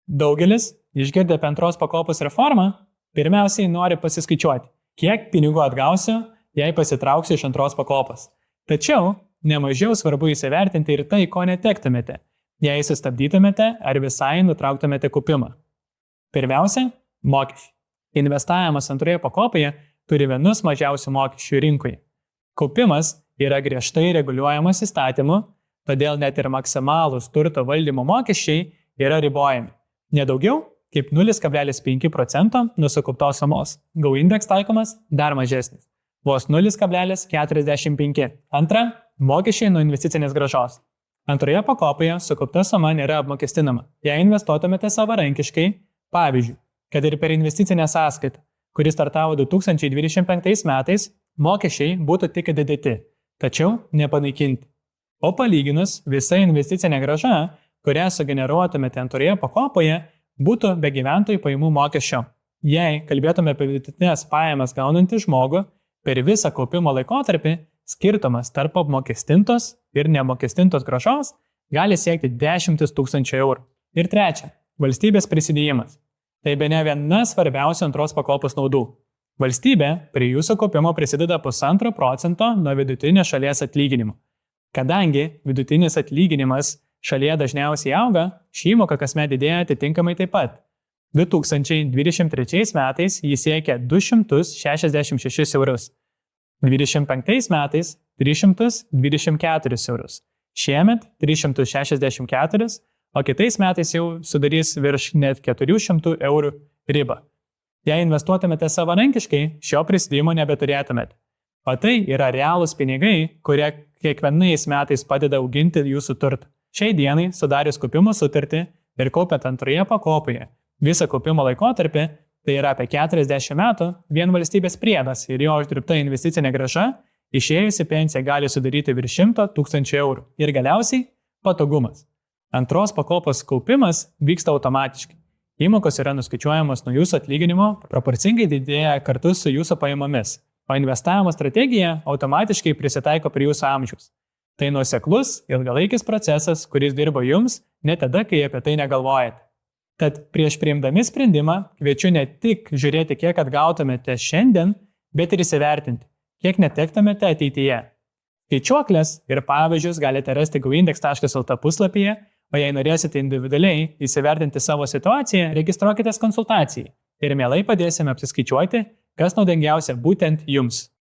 Daugelis, išgirdę apie antros pakopos reformą, pirmiausiai nori pasiskaičiuoti, kiek pinigų atgausiu, jei pasitrauksiu iš antros pakopos. Tačiau nemažiau svarbu įsivertinti ir tai, ko netektumėte, jei sustabdytumėte ar visai nutrauktumėte kaupimą. Pirmiausia, mokesčiai. Investavimas antroje pakopoje turi vienus mažiausių mokesčių rinkoje. Kaupimas yra griežtai reguliuojamas įstatymu, todėl net ir maksimalūs turto valdymo mokesčiai yra ribojami. Nedaugiau kaip 0,5% nuo sukauptos sumos. GoIndex taikomas dar mažesnis. Vos 0,45. Antra, mokesčiai nuo investicinės grąžos. Antroje pakopoje sukaupta suma nėra apmokestinama. Jei investuotumėte savarankiškai, pavyzdžiui, kad ir per investicinę sąskaitą, kuris startavo 2025 metais, mokesčiai būtų tik didėti, tačiau nepanaikinti. O palyginus, visa investicinė grąža, kurią sugeneruotumėte antroje pakopoje, būtų be gyventojų pajamų mokesčio. Jei kalbėtume apie vidutinės pajamas gaunantį žmogų, per visą kaupimo laikotarpį skirtumas tarp apmokestintos ir neapmokestintos grąžos gali siekti 10 000 eurų. Ir trečia, valstybės prisidėjimas. Tai bene viena svarbiausių antros pakopos naudų. Valstybė prie jūsų kaupimo prisideda 1,5% nuo vidutinio šalies atlyginimo. Kadangi vidutinis atlyginimas šalyje dažniausiai auga, ši įmoka kasmet didėja atitinkamai taip pat. 2023 metais jis siekia 266 eurus. 2025 metais 324 eurus. Šiemet 364, o kitais metais jau sudarys virš net 400 eurų ribą. Jei investuotumėte savarankiškai, šio prisidėjimo nebeturėtumėte. O tai yra realūs pinigai, kurie kiekvienais metais padeda auginti jūsų turtą. Šiai dienai, sudarius kaupimo sutartį ir kaupiant antroje pakopoje visą kaupimo laikotarpį, tai yra apie 40 metų, vien valstybės priedas ir jo uždirbta investicinė grąža, išėjusi pensija gali sudaryti virš 100 000 eurų. Ir galiausiai patogumas. Antros pakopos kaupimas vyksta automatiškai. Įmokos yra nuskaičiuojamos nuo jūsų atlyginimo, proporcingai didėja kartu su jūsų pajamomis, o investavimo strategija automatiškai prisitaiko prie jūsų amžiaus. Tai nuoseklus, ilgalaikis procesas, kuris dirba jums net tada, kai apie tai negalvojate. Tad prieš priimdami sprendimą kviečiu ne tik žiūrėti, kiek atgautumėte šiandien, bet ir įsivertinti, kiek netektumėte ateityje. Skaičiuoklės ir pavyzdžius galite rasti goindex.lt puslapyje, o jei norėsite individualiai įsivertinti savo situaciją, registruokitės konsultacijai ir mielai padėsime apsiskaičiuoti, kas naudingiausia būtent jums.